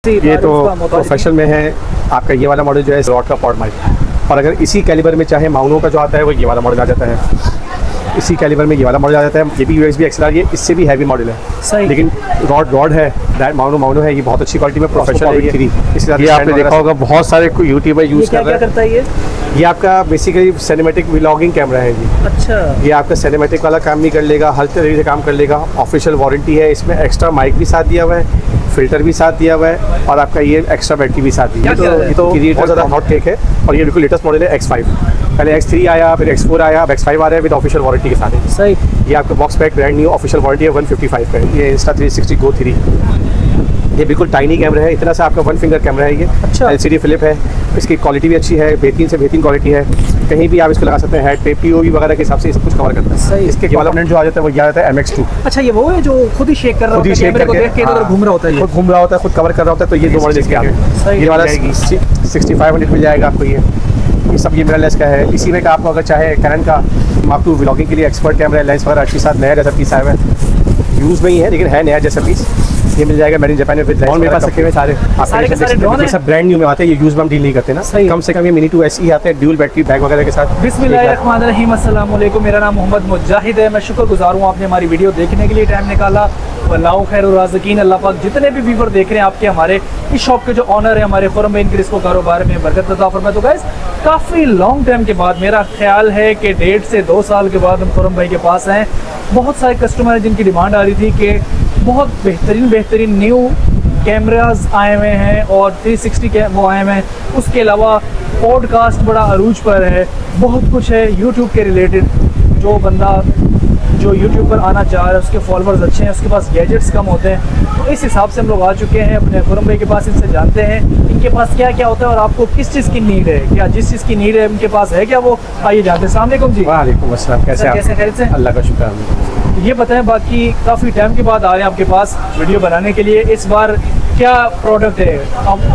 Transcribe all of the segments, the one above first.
ये तो प्रोफेशनल में है आपका ये वाला मॉडल जो है रॉड का पॉड माइक। और अगर इसी कैलिबर में चाहे माउनो का जो आता है वो ये वाला मॉडल आ जाता है। इसी कैलिबर में ये वाला मॉडल आ जाता है। ये भी USB XLR, ये इससे भी हैवी मॉडल है सही, लेकिन रॉड है, डायरेक्ट माउनो है। ये बहुत अच्छी क्वालिटी में प्रोफेशनल है। ये आपने देखा होगा बहुत सारे यूट्यूबर यूज़ कर रहे करता है हैं। ये आपका बेसिकली सिनेमैटिक व्लॉगिंग कैमरा है जी। अच्छा, ये आपका सिनेमैटिक वाला काम भी कर लेगा, हर तरीके से काम कर लेगा। ऑफिशियल वारंटी है, इसमें एक्स्ट्रा माइक भी साथ दिया हुआ है, फिल्टर भी साथ दिया हुआ है और आपका ये एक्स्ट्रा बैटरी भी साथ दी है। ये तो बहुत ज़्यादा हॉट केक है। और ये बिल्कुल लेटेस्ट मॉडल है X5। पहले X3 आया, फिर X4 आया, अब X5 आ रहा है विद ऑफिशियल वारंटी के साथ है। सही, ये आपका box pack brand new official warranty है 155 का है। ये Insta360 Go 3। ये बिल्कुल टाइनी कैमरा है, इतना सा आपका 1 फिंगर कैमरा है। ये अच्छा, LCD फ्लिप है। इसकी क्वालिटी भी अच्छी है, बेहतरीन से बेहतरीन क्वालिटी है। कहीं भी आप इसको लगा सकते हैं, हेड पे POV वगैरह के हिसाब से सब कुछ कवर करता है। सही, इसके कंपोनेंट जो आ जाता है वो ये आ जाता है MX2। अच्छा, ये वो है जो खुद ही शेक कर रहा होता है, कैमरे को देख के इधर घूम रहा होता है, खुद घूम रहा होता है, खुद कवर कर रहा होता है। तो ये दो मॉडल इसके आते हैं। ये वाला 6500 मिल जाएगा आपको। ये सब ये मिररलेस का है। इसी में का आपको अगर चाहे कैनन का Mark II व्लॉगिंग के लिए एक्सपर्ट कैमरा लेंस वगैरह अच्छी साथ नया जैसा पीस आया हुआ है। यूज़ में ही है लेकिन है नया जैसा पीस। ये मिल जाएगा मेड इन जापान में विद लेंस। मेरे पास रखे हुए सारे ये सब ब्रांड न्यू में आते हैं। ये यूज़ में हम डील नहीं करते ना। कम से कम ये Mini 2 SE आते हैं ड्यूल बैटरी बैग वगैरह के साथ। बिस्मिल्लाहिर्रहमानिर्रहीम, अस्सलाम वालेकुम। मेरा नाम मोहम्मद मुजाहिद है। मैं शुक्रगुजार हूँ आपने हमारी वीडियो देखने के लिए टाइम निकाला। वल्लाहु खैरुर राज़िकीन। अल्लाह पाक जितने भी व्यूवर देख रहे हैं आपके, हमारे इस शॉप के जो ऑनर है हमारे खुरम भाई, इनके इसको कारोबार में बरकत अता फरमाए। तो गाइस, काफ़ी लॉन्ग टाइम के बाद, मेरा ख्याल है कि 1.5 से 2 साल के बाद हम खुरम भाई के पास हैं। बहुत सारे कस्टमर हैं जिनकी डिमांड आ रही थी कि बहुत बेहतरीन न्यू कैमराज आए हुए हैं और 360 वो आए हुए हैं। उसके अलावा पॉडकास्ट बड़ा अरूज पर है, बहुत कुछ है यूट्यूब के रिलेटेड। जो बंदा जो यूट्यूब पर आना चाह रहा है, उसके फॉलोअर्स अच्छे हैं, उसके पास गैजेट्स कम होते हैं, तो इस हिसाब से हम लोग आ चुके हैं अपने खुरम भाई के पास। इनसे जानते हैं इनके पास क्या क्या होता है और आपको किस चीज़ की नीड है, क्या जिस चीज़ की नीड है इनके पास है क्या, वो आइए जानते हैं। अस्सलाम वालेकुम जी। वालेकुम अस्सलाम। कैसे खैर से? अल्लाह का शुक्र है। ये बताएं, बाकी काफ़ी टाइम के बाद आ रहे हैं आपके पास वीडियो बनाने के लिए। इस बार क्या प्रोडक्ट है,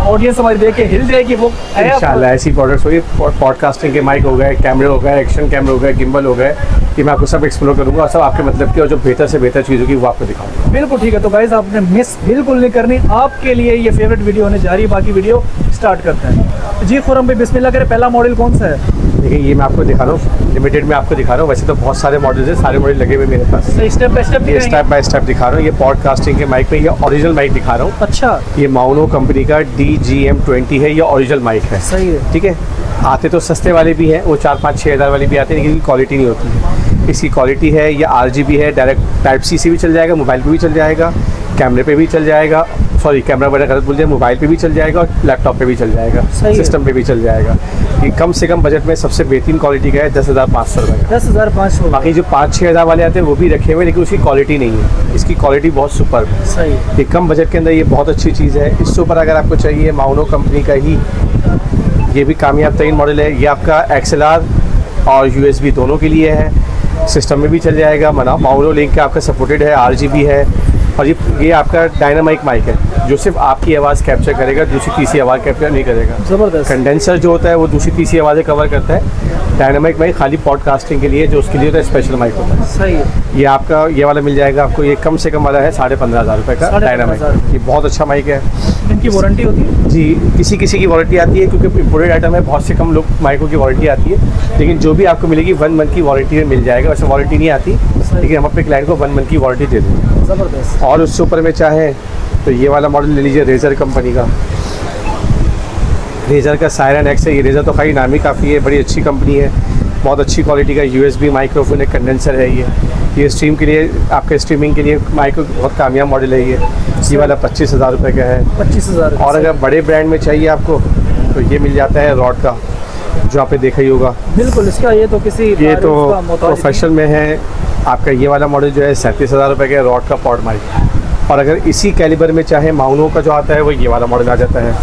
ऑडियंस हमारी देख के हिल जाएगी वो इंशाल्लाह। ऐसी प्रोडक्ट्स हो गए, पॉडकास्टिंग के माइक हो गए, कैमरे हो गए, एक्शन कैमरे हो गए, गिम्बल हो गए। ये मैं आपको सब एक्सप्लोर करूँगा और सब आपके मतलब की और जो बेहतर से बेहतर चीज़ होगी वो आपको दिखाऊंगा। बिल्कुल ठीक है। तो गाइस, आपने मिस बिल्कुल नहीं करनी, आपके लिए ये फेवरेट वीडियो होने जा रही है। बाकी वीडियो स्टार्ट करते हैं जी। खुरम भाई बिस्मिल्लाह करें। पहला मॉडल कौन सा है? देखिए, ये मैं आपको दिखा रहा हूँ, लिमिटेड में आपको दिखा रहा हूँ। वैसे तो बहुत सारे मॉडल्स हैं, सारे मॉडल लगे हुए मेरे पास। Step by step step by step दिखा रहा हूँ। ये पॉडकास्टिंग के माइक में ये ओरिजिनल माइक दिखा रहा हूँ। अच्छा, ये माउनो कंपनी का DGM-20 है। ये ओरिजिनल माइक है। सही है, ठीक है। आते तो सस्ते वाले भी हैं, वो 4-5-6 हज़ार वाले भी आते हैं, लेकिन इनकी क्वालिटी नहीं होती है। इसकी क्वालिटी है, ये RGB है, डायरेक्ट Type-C से भी चल जाएगा, मोबाइल पे भी चल जाएगा, कैमरे पे भी चल जाएगा, सॉरी कैमरा बड़ा गलत बोल दिया, मोबाइल पे भी चल जाएगा और लैपटॉप पे भी चल जाएगा, सिस्टम पे भी चल जाएगा। ये कम से कम बजट में सबसे बेहतरीन क्वालिटी का है 10,500 रुपये का। 10,500। बाकी जो 5-6 हज़ार वाले आते हैं वो भी रखे हुए, लेकिन उसकी क्वालिटी नहीं है। इसकी क्वालिटी बहुत सुपर है। सही, ये कम बजट के अंदर ये बहुत अच्छी चीज़ है। इससे ऊपर अगर आपको चाहिए माउनो कंपनी का ही, ये भी कामयाब तरीन मॉडल है। ये आपका XLR और USB दोनों के लिए है, सिस्टम में भी चल जाएगा। माउनो लिंक का आपका सपोर्टेड है, RGB है। और ये आपका डायनामिक माइक है जो सिर्फ आपकी आवाज़ कैप्चर करेगा, दूसरी तीसरी आवाज़ कैप्चर नहीं करेगा। ज़बरदस्त। कंडेंसर जो होता है वो दूसरी तीसरी आवाज़ें कवर करता है। डायनामिक माइक खाली पॉडकास्टिंग के लिए, जो उसके लिए होता है स्पेशल माइक होता है। सही है। ये आपका ये वाला मिल जाएगा आपको। ये कम से कम वाला है 15,500 रुपये का डायनामिक। ये बहुत अच्छा माइक है। इनकी वारंटी होती है जी, किसी की वारंटी आती है क्योंकि इम्पोर्टेड आइटम है। बहुत से कम लोग माइकों की वारंटी आती है, लेकिन जो भी आपको मिलेगी 1 मंथ की वारंटी में मिल जाएगा। वैसे वारंटी नहीं आती, लेकिन हम अपने क्लाइंट को 1 मंथ की वारंटी दे देंगे। ज़बरदस्त। और उससे ऊपर में चाहे तो ये वाला मॉडल ले लीजिए, रेजर कंपनी का। रेजर का सायरन X है। ये रेजर तो खाली नाम ही काफ़ी है, बड़ी अच्छी कंपनी है, बहुत अच्छी क्वालिटी का USB माइक्रोफोन है, कंडेंसर है। ये स्ट्रीम के लिए, आपके स्ट्रीमिंग के लिए माइक्रो बहुत कामयाब मॉडल है। ये वाला 25,000 रुपये का है। 25,000। और अगर बड़े ब्रांड में चाहिए आपको तो ये मिल जाता है रॉड का, जो आपने देखा ही होगा। बिल्कुल, इसका ये तो प्रोफेशनल में है आपका। ये वाला मॉडल जो है 37,000 रुपये का रॉड का पॉड माइक। और अगर इसी कैलिबर में चाहे माउनो का जो आता है वो ये वाला मॉडल आ जाता है।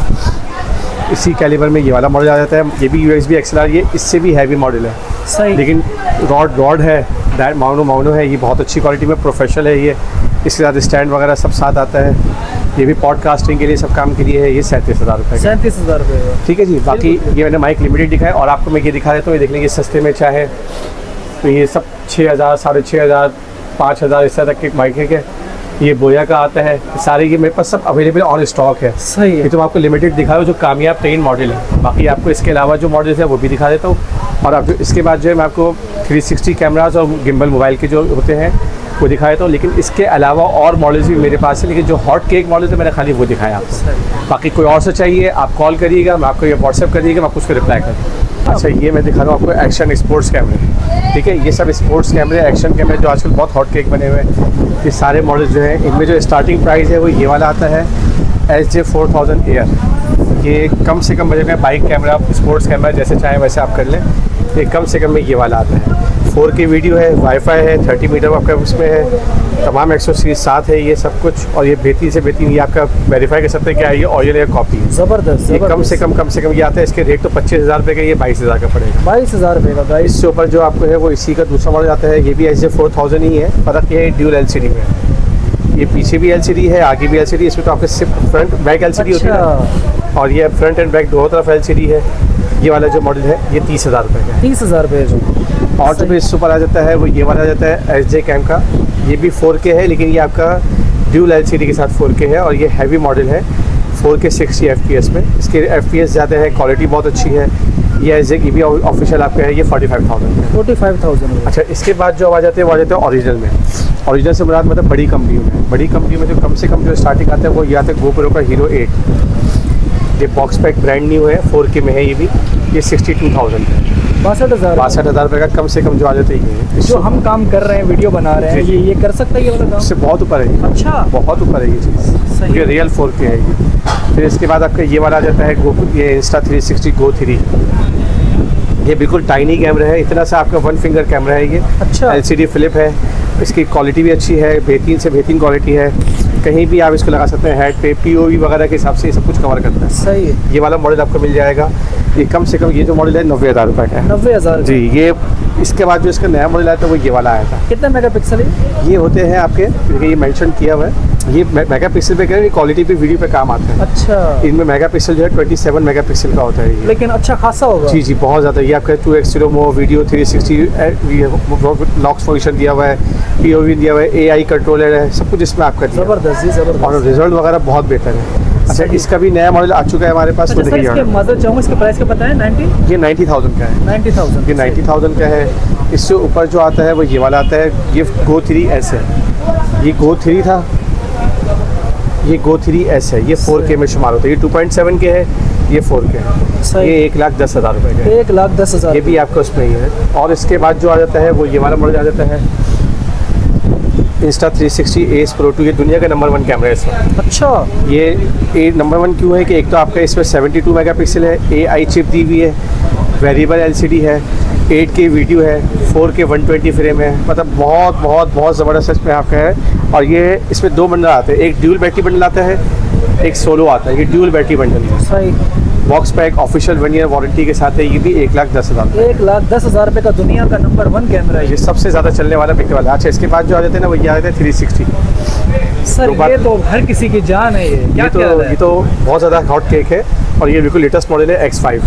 इसी कैलिबर में ये वाला मॉडल आ जाता है। ये भी USB XLR, ये इससे भी हैवी मॉडल है। सही, लेकिन रॉड है, डायरेक्ट माउनो है। ये बहुत अच्छी क्वालिटी में प्रोफेशनल है। ये इसके साथ स्टैंड वगैरह सब साथ आता है। ये भी पॉडकास्टिंग के लिए, सब काम के लिए है। ये 37,000 रुपये। 37,000 रुपये। ठीक है जी। बाकी ये मैंने माइक लिमिटेड दिखाया और आपको मैं ये दिखा देता हूँ। ये देख लेंगे सस्ते में चाहे तो ये सब 6,000, 6,500, 5,000 इस तरह तक के माइक है। ये बोया का आता है, सारे ये मेरे पास सब अवेलेबल ऑन स्टॉक है। सही ये है। तो मैं आपको लिमिटेड दिखा रहा हूँ जो कामयाब 3 मॉडल है। बाकी आपको इसके अलावा जो मॉडल्स है वो भी दिखा देता हूँ। और अब इसके बाद जो है मैं आपको 360 कैमराज और गिम्बल मोबाइल के जो होते हैं वो दिखा देता हूँ। लेकिन इसके अलावा और मॉडल्स भी मेरे पास है, लेकिन जो हॉट केक मॉडल थे मैंने खाली वो दिखाया आपको। बाकी कोई और से चाहिए आप कॉल करिएगा, मैं आपको ये व्हाट्सएप करिएगा, मैं आपको उसको रिप्लाई कर दूँ। अच्छा, ये मैं दिखा रहा हूँ आपको एक्शन स्पोर्ट्स कैमरे, ठीक है। ये सब स्पोर्ट्स कैमरे, एक्शन कैमरे जो आजकल बहुत हॉट केक बने हुए हैं। ये सारे मॉडल्स जो हैं इनमें जो स्टार्टिंग प्राइस है वो ये वाला आता है SJ4000 एयर। ये कम से कम बजट में बाइक कैमरा, स्पोर्ट्स कैमरा जैसे चाहें वैसे आप कर लें। ये कम से कम में ये वाला आता है। 4K वीडियो है, वाईफाई है, 30 मीटर आपका उसमें है, तमाम एक्सेसरीज साथ है ये सब कुछ। और ये बेहतरीन से बेहतरीन ये आपका वेरीफाई कर सकते हैं क्या ये ऑरिजिनल या कॉपी है। ज़बरदस्त। ये कम से कम ये आता है, इसके रेट तो 25,000 रुपये का, ये 22,000 का पड़ेगा। 22,000 रुपये का गाइस। इससे ऊपर जो आपको है वो इसी का दूसरा मॉडल आता है, ये भी SJ4000 ही है। फ़र्क ये है ड्यूल LCD में है। ये पीछे भी LCD है, आगे भी LCD। इसमें तो आपके सिर्फ फ्रंट बैक LCD होती है ना, और ये फ्रंट एंड बैक दोनों तरफ LCD है। ये वाला जो मॉडल है ये 30,000 रुपये का है। 30,000 रुपये जो। और जो भी इससे ऊपर आ जाता है वो ये वाला आ जाता है SJ कैम का। ये भी 4K है, लेकिन ये आपका ड्यूल LCD के साथ 4K है, और ये हैवी मॉडल है 4K 60 FPS में। इसके FPS ज़्यादा है, क्वालिटी बहुत अच्छी है। ये SJ की भी ऑफिशियल आपका है, ये 45,000 है। 45,000। अच्छा, इसके बाद जो आ जाते हैं वो आ जाते हैं ओरिजिनल में। ओरिजिनल से मुराद मतलब बड़ी कंपनी में। बड़ी कंपनी में जो कम से कम जो स्टार्टिंग आता है वो ये आता है GoPro का Hero 8। ये बॉक्स पैक ब्रांड न्यू है, 4K में है ये भी। ये 62,000 है। 62,000 रुपये का कम से कम जो आ जाते हैं। जो हम काम कर रहे हैं, वीडियो बना रहे हैं, जी, ये कर सकता है ये वाला काम? इससे बहुत ऊपर है ये। अच्छा, बहुत ऊपर है ये चीज़। सही। ये रियल 4K है ये। फिर इसके बाद आपका ये वाला आ जाता है ये Insta360 Go 3। ये बिल्कुल टाइनी कैमरा है, इतना सा आपका 1 फिंगर कैमरा है ये। अच्छा। LCD फ्लिप है, इसकी क्वालिटी भी अच्छी है, बेहतरीन से बेहतरीन क्वालिटी है। कहीं भी आप इसको लगा सकते हैं, हेड पे POV वगैरह के हिसाब से ये सब कुछ कवर करता है। सही है। ये वाला मॉडल आपको मिल जाएगा। ये कम से कम ये जो मॉडल है 90,000 रुपये का है। 90,000 जी। ये इसके बाद जो इसका नया मॉडल आया था वो ये वाला आया था। कितना मेगापिक्सल है? ये होते हैं आपके, देखिए ये मेंशन किया हुआ है, ये मेगापिक्सल पे कह रहे हैं, क्वालिटी पे वीडियो पे काम आता है। अच्छा। इनमें मेगापिक्सल जो है 27 मेगापिक्सल का होता है ये। लेकिन अच्छा खासा होगा। जी, बहुत ज़्यादा। ये आपका 2x slow mo video 360 locks position दिया हुआ है, POV दिया हुआ है, AI कंट्रोलर है, सब कुछ इसमें आपका दिया हुआ है। ज़बरदस्त जी, ज़बरदस्त। और रिजल्ट वगैरह बहुत बेहतर है। अच्छा, इसका भी नया मॉडल आ चुका है हमारे पास। अच्छा सर, इसके मदर चाहूँ, इसके प्राइस का पता है? 90? ये 90,000 का है। 90,000। ये 90,000 का है। इससे ऊपर जो आता है वो ये वाला आता है, ये Go 3S है। ये Go 3 था, ये Go 3S है। ये 4K में शुमार होता है। ये 2.7 के है, ये 4K है। सही। ये 1,10,000 रुपये का है। 1,10,000। ये भी आपका उसमें ही है। और इसके बाद जो आ जाता है वो ये वाला मॉडल आ जाता है Insta360 Ace Pro 2। ये दुनिया का नंबर 1 कैमरा है इसमें। अच्छा। ये नंबर 1 क्यों है कि एक तो आपका इसमें 72 मेगापिक्सल है, AI चिप दी हुई है, वेरिएबल LCD है, 8K वीडियो है, 4K 120 फ्रेम है। मतलब बहुत बहुत बहुत ज़बरदस्त इसमें आपका है। और ये इसमें 2 बंडल आते हैं, एक ड्यूल बैटरी बंडल आता है, एक सोलो आता है। ये ड्यूल बैटरी बंडल है। सही। Box pack official 1 year warranty के साथ है। ये भी 1,10,000। 1,10,000 रुपये का दुनिया का नंबर 1 कैमरा है ये सबसे ज़्यादा चलने वाला बिकने वाला। अच्छा, इसके बाद जो आ जाते हैं ना वो ये आ जाते हैं 360। सर। ये तो हर किसी की जान है। ये तो बहुत ज़्यादा हॉट केक है। और ये बिल्कुल लेटेस्ट मॉडल है X5।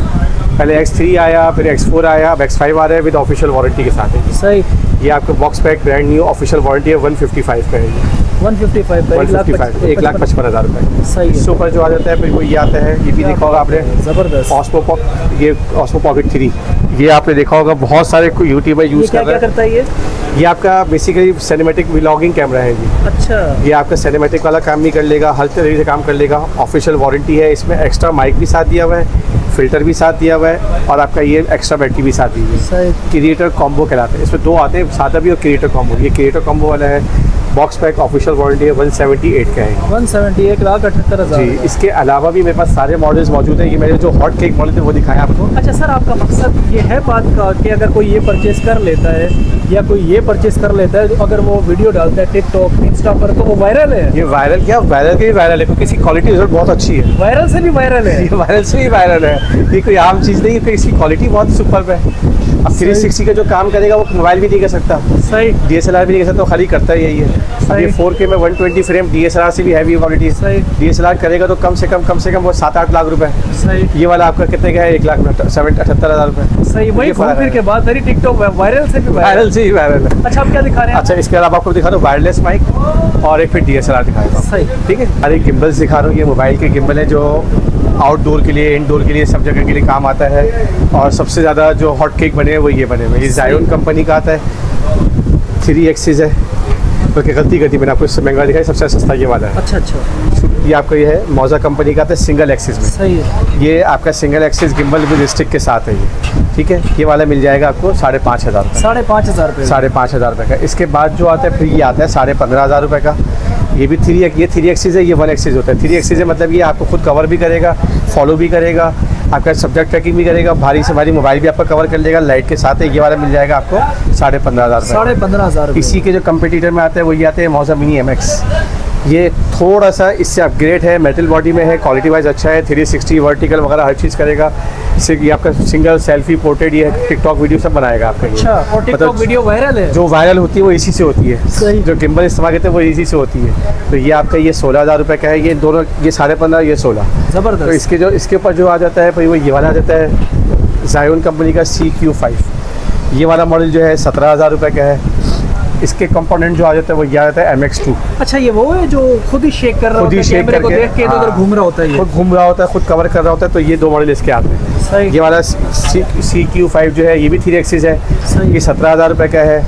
पहले X3 आया, फिर X4 आया, अब X5 आ रहा है विद ऑफिशियल वारंटी के साथ है। सही। ये आपका box pack brand new official warranty है, 155 का है ये। 155 1,55,000 रुपये। सही। इससे ऊपर जो आ जाता है फिर वो ये आता है, ये भी देखा होगा आपने, ज़बरदस्त। Osmo Pocket 3। ये आपने देखा होगा, बहुत सारे यूट्यूबर यूज़ कर रहे हैं। क्या करता है ये? ये आपका बेसिकली सिनेमैटिक व्लॉगिंग कैमरा है जी। अच्छा। ये आपका सिनेमैटिक वाला काम भी कर लेगा, हर तरीके से काम कर लेगा। ऑफिशियल वारंटी है, इसमें एक्स्ट्रा माइक भी साथ दिया हुआ है, फिल्टर भी साथ दिया हुआ है, और आपका ये एक्स्ट्रा बैटरी भी साथ दी हुई है। सही। क्रिएटर कॉम्बो कहलाते हैं। इसमें 2 आते हैं, सादा भी और क्रिएटर कॉम्बो। ये क्रिएटर कॉम्बो वाला है। बॉक्स पैक ऑफिशियल वारंटी है, 178 का है। 170, 1,78,000। जी। इसके अलावा भी मेरे पास सारे मॉडल्स मौजूद हैं। ये मेरे जो हॉट केक मॉडल थे वो दिखाया आपको। अच्छा सर, आपका मकसद ये है बात का कि अगर कोई ये परचेस कर लेता है या कोई ये परचेस कर लेता है, तो अगर वो वीडियो डालता है टिकटॉक इंस्टा पर तो वो वायरल है? ये वायरल क्या, वायरल के भी वायरल है, क्योंकि इसकी क्वालिटी रिजल्ट बहुत अच्छी है। वायरल से भी वायरल है। ये वायरल से भी वायरल है। ये कोई आम चीज़ नहीं है, इसकी क्वालिटी बहुत सुपर है। अब 360 का जो काम करेगा वो मोबाइल भी नहीं कर सकता, सही DSLR भी नहीं कर सकता, वो खाली करता ही यही है। अब ये 4K में 120 फ्रेम DSLR से भी हैवी क्वालिटी, सही DSLR करेगा तो कम से कम वो 7-8 लाख रुपए। सही ये वाला आपका कितने का है? 1,78,000 रुपए। सही। वही ये घूम फर्क फिर है। के बात अरे टिकटॉक वायरल से भी वायरल से ही वायरल है। अच्छा आप क्या दिखा रहे हैं? अच्छा, इसके अलावा आपको दिखा रहा हूँ वायरलेस माइक और एक फिर DSLR दिखा रहा हूँ। सही ठीक है, अरे गिम्बल्स दिखा रहा हूँ। ये मोबाइल के गिम्बल है जो आउटडोर के लिए, इनडोर के लिए, सब जगह के लिए काम आता है। और सबसे ज़्यादा जो हॉट केक बने हैं वो ये बने हुए। ये जायोन कंपनी का आता है, 3 एक्सिस है। तो क्या गलती मैंने आपको इससे महंगा दिखाया, सबसे सस्ता ये वाला है। अच्छा अच्छा ये आपका ये है मौजा कंपनी का आता है, सिंगल एक्सिस में। सही है। ये आपका single axis gimbal with stick के साथ है ये। ठीक है, ये वाला मिल जाएगा आपको 5,500 रुपये। 5,500 रुपये। 5,500 रुपये का। इसके बाद जो आता है फिर ये आता है 15,500 रुपये का। ये भी 3 एक्सिस है, ये 1 एक्सिस होता है। 3 एक्सिस है मतलब ये आपको खुद कवर भी करेगा, फॉलो भी करेगा, आपका सब्जेक्ट ट्रैकिंग भी करेगा, भारी से भारी मोबाइल भी आपका कवर कर लेगा, लाइट के साथ है। ये वाला मिल जाएगा आपको 15,500 रुपये। 15,500 इसी के जो कंपटीटर में आते हैं वो ये आते हैं मौजा मिनी MX। ये थोड़ा सा इससे अपग्रेड है, मेटल बॉडी में है, क्वालिटी वाइज अच्छा है, 360 वर्टिकल वगैरह हर चीज़ करेगा। इससे ये आपका सिंगल सेल्फी पोर्ट्रेट, ये टिकटॉक वीडियो सब बनाएगा आपका। ये अच्छा, और टिकटॉक वीडियो वायरल है? जो वायरल होती है वो इसी से होती है। सही। जो गिम्बल इस्तेमाल करते हैं वो इसी से होती है। तो ये आपका ये 16,000 रुपये का है। ये दोनों, ये 15,500, ये 16। ज़बरदस्त। तो इसके ऊपर जो आ जाता है भाई वो ये वाला आ जाता है जायोन कंपनी का CQ5। ये वाला मॉडल जो है 17,000 रुपये का है। इसके कंपोनेंट जो आ जाता है वो ये आ जाता है MX2। अच्छा, ये वो है जो खुद ही शेक कर रहा होता है, कैमरे को देख के इधर उधर घूम रहा होता है? ये खुद घूम रहा होता है, खुद कवर कर रहा होता है। तो ये 2 मॉडल इसके आते हैं। सही। ये वाला CQ5 जो है ये भी 3 एक्सिस है। सही। ये 17,000 रुपये का है।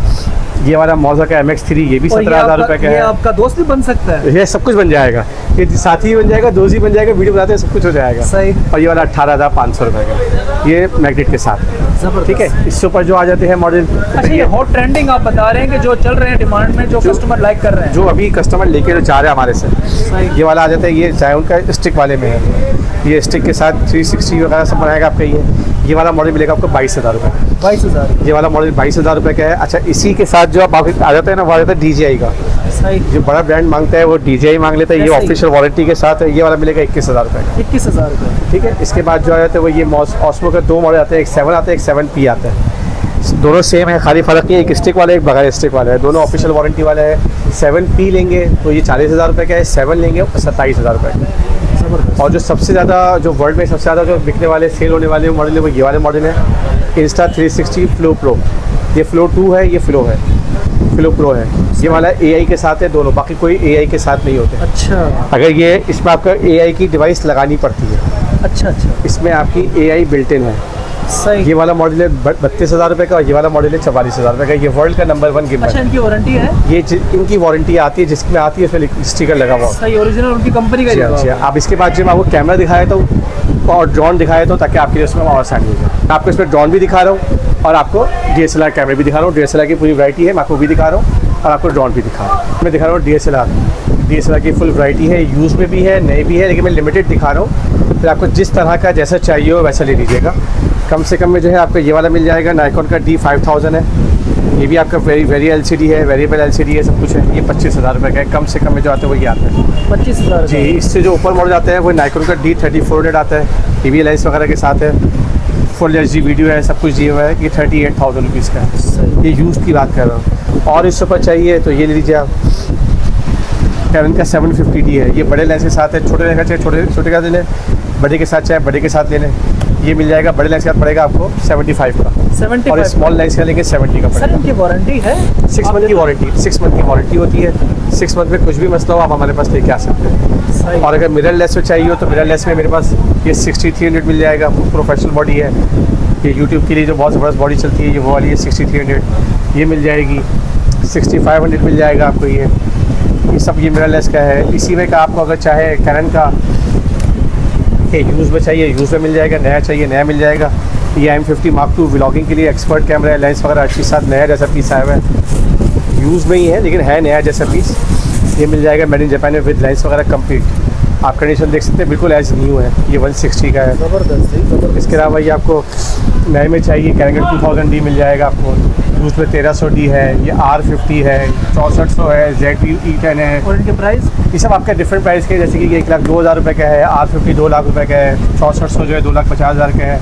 ये वाला मौजा का MX3 ये भी 17,000 रुपये का ये है। आपका दोस्त भी बन सकता है? ये सब कुछ बन जाएगा, ये साथी बन जाएगा, दोस्त भी बन जाएगा, वीडियो बनाते हैं सब कुछ हो जाएगा। सही। और ये वाला 18,500 रुपये का, ये मैग्नेट के साथ। जबरदस्त। ठीक है, इसके ऊपर जो आ जाते हैं मॉडल। अच्छा, ये हॉट ट्रेंडिंग आप बता रहे हैं कि जो चल रहे हैं डिमांड में, जो कस्टमर लाइक कर रहे हैं? जो अभी कस्टमर लेके जो जा रहे हैं हमारे से, सही। ये वाला आ जाता है। ये जायोन का स्टिक वाले में है। ये स्टिक के साथ 360 वगैरह सब बनाएगा आपका। ये वाला मॉडल मिलेगा आपको 22,000 रुपये। 22,000। ये वाला मॉडल 22,000 रुपये का है। अच्छा, इसी के साथ जो आप आ जाता है ना, वो आ जाता है DJI का। सही। जो बड़ा ब्रांड मांगता है वो DJI मांग लेता है। ये ऐसे ही। ऑफिशियल वारंटी के साथ है। ये वाला मिलेगा 21,000 रुपये का। 21,000 रुपये। ठीक है, इसके बाद जो आ जाता है वो ये ऑस्मो का 2 मॉडल आते हैं, एक 7 आता है, एक 7P आता है। दोनों सेम है, खाली फ़र्क नहीं है, एक स्टिक वाला है, एक बगैर स्टिक वाला है। दोनों ऑफिशियल वारंटी वाला है। 7P लेंगे तो ये 40,000 रुपये का है, 7 लेंगे 27,000 रुपये का। और जो सबसे ज़्यादा, जो वर्ल्ड में सबसे ज़्यादा जो बिकने वाले, सेल होने वाले मॉडल है वो ये वाले मॉडल है, Insta360 Flow Pro। ये Flow 2 है, ये Flow है, Flow Pro है। ये वाला AI के साथ है दोनों, बाकी कोई AI के साथ नहीं होते। अच्छा अगर ये इसमें आपका AI की डिवाइस लगानी पड़ती है। अच्छा अच्छा। इसमें आपकी AI बिल्ट इन है। सही। ये वाला मॉडल है 32,000 रुपये का और ये वाला मॉडल है 44,000 रुपये का। ये वर्ल्ड का नंबर 1 गिम्बल अच्छा, है। इनकी वारंटी है? ये इनकी वारंटी आती है, जिसमें आती है उसमें स्टिकर लगा हुआ। सही, ओरिजिनल उनकी कंपनी का ही लगा हुआ है। अब इसके बाद जब मैं आपको कैमरा दिखाया तो और ड्रोन दिखाया तो, ताकि आपके लिए उसमें और आसानी हो जाए। मैं आपको इसमें ड्रोन भी दिखा रहा हूँ और आपको DSLR कैमरे भी दिखा रहा हूँ। DSLR की पूरी वैरायटी है, मैं आपको भी दिखा रहा हूँ और आपको ड्रोन भी दिखा रहा हूँ। मैं दिखा रहा हूँ DSLR की फुल वैरायटी है, यूज़ में भी है, नई भी है, लेकिन मैं लिमिटेड दिखा रहा हूँ। फिर आपको जिस तरह का जैसा चाहिए हो वैसा ले लीजिएगा। कम से कम में जो है आपको ये वाला मिल जाएगा, नाइकॉन का D5000 है। ये भी आपका वेरी LCD है, वेरिएबल LCD है, सब कुछ है। ये 25,000 रुपये का है। कम से कम में जो आता है वो ये आता है 25,000 जी। इससे जो ऊपर मॉडल आता है वो नाइकॉन का D3400 आता है, टीवी लेंस वगैरह के साथ है, फुल HD वीडियो है, सब कुछ दिया हुआ है। ये 38,000 रुपीज़ का है। ये यूज़ की बात कर रहा हूँ। और इससे ऊपर चाहिए तो ये ले लीजिए आप, कैनन का 750D है। ये बड़े लेंस के साथ है, छोटे लेंस का चाहे छोटे का ले लें, बड़े के साथ चाहे बड़े के साथ ले लें। ये मिल जाएगा, बड़े लेंस का पड़ेगा आपको 75 का, 75। और स्मॉल लेंस का लेंगे 70 का सर पड़ेगा। इनकी वारंटी है? 6 मंथ की वारंटी, 6 मंथ की वारंटी होती है। 6 मंथ में कुछ भी मसला हो आप हमारे पास लेके आ सकते हैं। सही। और अगर मिरर लेस में चाहिए हो तो मिरर लेस में मेरे पास ये 6300 मिल जाएगा। प्रोफेशनल बॉडी है, ये यूट्यूब के लिए जो बहुत ज़बरदस्त बॉडी चलती है, ये वो वाली है 6300, ये मिल जाएगी। 6500 मिल जाएगा आपको। ये सब ये मिरर लेस का है। इसी में का आपको अगर चाहे कैनन का यूज़ में चाहिए, यूज़ में मिल जाएगा, नया चाहिए नया मिल जाएगा। ये M50 Mark II व्लॉगिंग के लिए एक्सपर्ट कैमरा है, लेंस वगैरह अच्छी साथ नया जैसा पीस आया हुआ है। यूज़ में ही है लेकिन है नया जैसा पीस। ये मिल जाएगा मेड इन जापान में विद लेंस वगैरह कंप्लीट। आप कंडीशन देख सकते हैं, बिल्कुल एज न्यू है। ये 160 का है। ज़बरदस्त। इसके अलावा ये आपको नए में चाहिए, कैनन 2000D मिल जाएगा आपको। यूज़ में 1300D है, ये R50 है, 6400 है, ZV-E10 है। और इनके प्राइस? ये सब आपका डिफरेंट प्राइस के, जैसे कि 1,02,000 रुपये का है, R50 2 लाख रुपये का है, 6400 जो है 2,50,000 का है।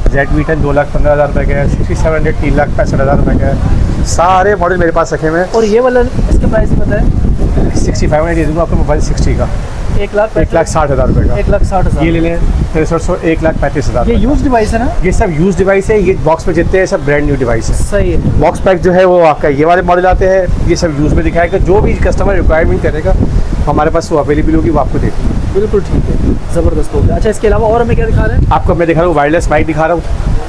Z-V10 2,15,000 रुपये का है, 6700 3,65,000 रुपये का है। सारे मॉडल मेरे पास रखे हुए हैं। और ये वाला इसका प्राइस बताएं। 6500 दे दूँगा आपको मोबाइल 60 का, 1,60,000 रुपये का। 1,60,000। ये ले लें 6300, 1,35,000। ये यूज डिवाइस है ना? ये सब यूज डिवाइस है। ये बॉक्स में जितने हैं सब ब्रांड न्यू डिवाइस है। सही है। बॉक्स पैक जो है वो आपका ये वाले मॉडल आते हैं, ये सब यूज़ में दिखाएगा। जो भी कस्टमर रिक्वायरमेंट करेगा हमारे पास वो अवेलेबल होगी, वो आपको देगी। बिल्कुल ठीक है, ज़बरदस्त हो गया। अच्छा, इसके अलावा और हमें क्या दिखा रहे हैं? आपको मैं दिखा रहा हूँ वायरलेस माइक दिखा रहा हूँ,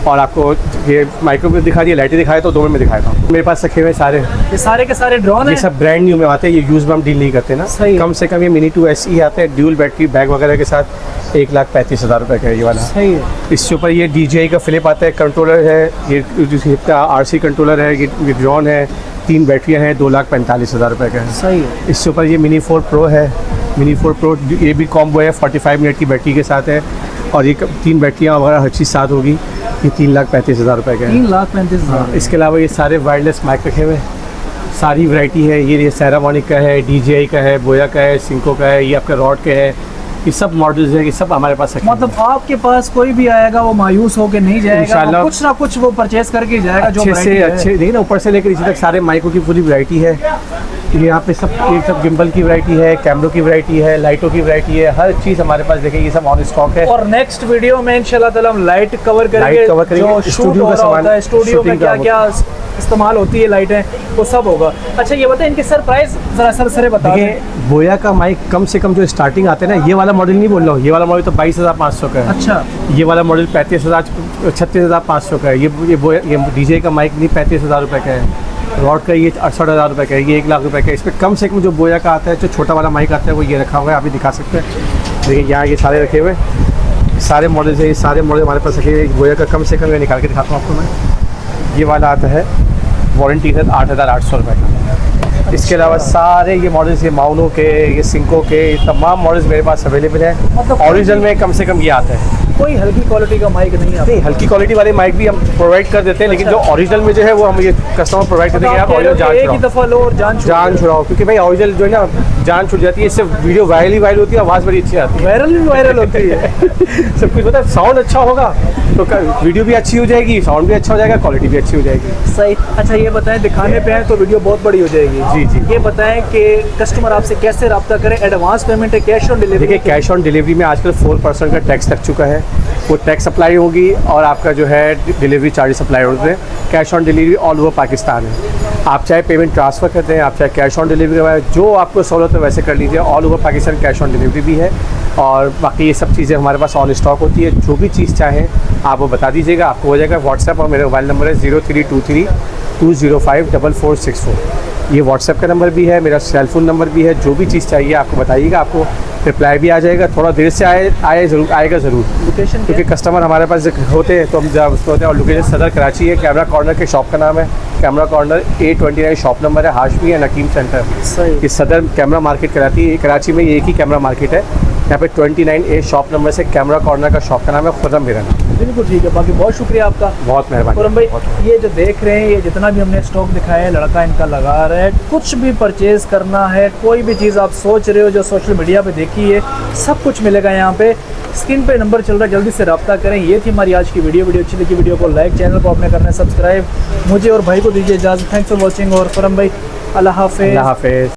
और आपको ये माइक्रोवेव दिखा दिया, लाइटें दिखाए, तो 2 में दिखाता हूँ। मेरे पास रखे हुए सारे, ये सारे के सारे ड्रोन ये हैं। सब ब्रांड न्यू में आते हैं। ये यूज़ में हम डील नहीं करते ना। सही है। कम से कम ये मिनी 2 SE आते हैं, ड्यूल बैटरी बैग वगैरह के साथ, 1,35,000 रुपये का है ये वाला। सही है। इसके ऊपर ये DJI का फ्लिप आता है, कंट्रोलर है, ये RC कंट्रोलर है, ये ड्रोन है, 3 बैटरियाँ हैं, 2,45,000 रुपये का है। सही है। इसके ऊपर ये मिनी 4 प्रो है, मिनी 4 प्रो ये भी कॉम्बो है, 45 मिनट की बैटरी के साथ है, और ये 3 बैटरियाँ वगैरह हर चीज़ साथ होगी। ये 3,35,000 रुपये का है। 3,35,000। इसके अलावा ये सारे वायरलेस माइक रखे हुए हैं, सारी वैरायटी है। ये सेरामोनिक का है, DJI का है, बोया का है, सिंको का है, ये आपका रॉड के है। ये सब मॉडल्स है, ये सब हमारे पास रखे हैं। मतलब आपके पास कोई भी आएगा वो मायूस होकर नहीं जाएगा, इंशाल्लाह। कुछ ना कुछ वो परचेस करके जाएगा। जो अच्छे से variety है। अच्छे देखिए ना, ऊपर से लेकर इसी तक सारे माइकों की पूरी वैरायटी है। ये यहाँ पे सब ये सब गिम्बल की वैरायटी है, कैमरों की वैरायटी है, लाइटों की वैरायटी है, हर चीज़ हमारे पास देखिए ये सब ऑन स्टॉक है। और नेक्स्ट वीडियो में इंशाल्लाह ताला हम लाइट कवर करेंगे, लाइट कवर करेंगे, जो शूट स्टूडियो हो का रहा सामान, होता है, स्टूडियो में शूटिंग क्या का क्या इस्तेमाल होती है लाइटें, वो सब होगा। अच्छा, ये बताएं इनके सर प्राइस जरा सर बता दें। देखिए बोया का माइक कम से कम जो स्टार्टिंग आते हैं ना, ये वाला मॉडल नहीं बोल रहा हूँ, ये वाला मॉडल तो 22,500 का है। अच्छा, ये वाला मॉडल 36,500 का है। ये DJI का माइक नहीं 35,000 रुपये का है। रॉड का ये 68,000 रुपये का है, ये 1,00,000 रुपये का है। इसमें कम से कम जो बोया का आता है, जो छोटा वाला माइक आता है, वो ये रखा हुआ है, आप भी दिखा सकते हैं। देखिए यहाँ ये सारे रखे हुए हैं, सारे मॉडल्स हैं, ये सारे मॉडल हमारे पास रखे हुए हैं। बोया का कम से कम मैं निकाल के दिखाता हूँ आपको मैं। ये वाला आता है वारंटी है 8,800 रुपये का। इसके अलावा सारे ये मॉडल्स, ये माउनो के, ये सिंको के, ये तमाम मॉडल्स मेरे पास अवेलेबल हैं। मतलब ओरिजिनल में कम से कम ये आता है। कोई हल्की क्वालिटी का माइक नहीं आता। नहीं, हल्की क्वालिटी वाले माइक भी हम प्रोवाइड कर देते हैं, लेकिन जो ओरिजिनल में जो है वो हम ये कस्टमर प्रोवाइड करते हैं कि आप ओरिजिनल एक ही दफ़ा लो और जान छुड़ाओ, क्योंकि भाई ओरिजिनल जो है ना जान छुट जाती है, इससे वीडियो वायरल होती है, आवाज़ बड़ी अच्छी आती है, वायरल होती है। सब कुछ मतलब साउंड अच्छा होगा तो वीडियो भी अच्छी हो जाएगी, साउंड भी अच्छा हो जाएगा, क्वालिटी भी अच्छी हो जाएगी। सही। अच्छा, ये बताएं दिखाने पे हैं तो वीडियो बहुत बड़ी हो जाएगी। जी जी। ये बताएं कि कस्टमर आपसे कैसे रब्ता करें, एडवांस पेमेंट है, कैश ऑन डिलीवरी? देखिए कैश ऑन डिलीवरी में आजकल 4% का टैक्स लग चुका है, वो टैक्स अप्लाई होगी और आपका जो है डिलीवरी चार्जेस अप्लाई होते हैं। Cash on delivery all over Pakistan है। आप चाहे पेमेंट ट्रांसफ़र करते हैं, आप चाहे कैश ऑन डिलीवरी करवाएं, जो आपको सहूलत है वैसे कर लीजिए। All over Pakistan cash on delivery भी है, और बाकी ये सब चीज़ें हमारे पास ऑन स्टॉक होती है। जो भी चीज़ चाहें आप वो बता दीजिएगा, आपको हो जाएगा। व्हाट्सएप और मेरा मोबाइल नंबर है 0323 205 4464। ये व्हाट्सएप का नंबर भी है, मेरा सेल फ़ोन नंबर भी है। जो भी चीज़ चाहिए आपको बताइएगा, आपको रिप्लाई भी आ जाएगा। थोड़ा देर से आएगा ज़रूर, लोकेशन क्योंकि कस्टमर हमारे पास होते हैं तो हम जब उसको होते हैं। और लोकेशन सदर कराची है, कैमरा कॉर्नर के शॉप का नाम है, camera corner A29 shop number है, हाशमी है, नकीम सेंटर। सही। ये सदर कैमरा मार्केट कराची में ये एक ही कैमरा मार्केट है। यहाँ पे 29A शॉप नंबर से कैमरा कॉर्नर का शॉप का नाम है, खुदम मेरा नाम। बिल्कुल ठीक है। बाकी बहुत शुक्रिया आपका, बहुत मेहरबानी। खुरम भाई, ये जो देख रहे हैं, ये जितना भी हमने स्टॉक दिखाया है, लड़का इनका लगा रहा है। कुछ भी परचेज़ करना है, कोई भी चीज़ आप सोच रहे हो जो सोशल मीडिया पे देखी है, सब कुछ मिलेगा यहाँ पे। स्क्रीन पे नंबर चल रहा है, जल्दी से रब्ता करें। ये थी हमारी आज की वीडियो अच्छी लगी वीडियो को लाइक, चैनल को आपने करना है सब्सक्राइब। मुझे और भाई को दीजिए इजाज़त। Thanks for watching. और खुरम भाई, अल्लाह हाफ़िज़। अल्लाह हाफ़िज़।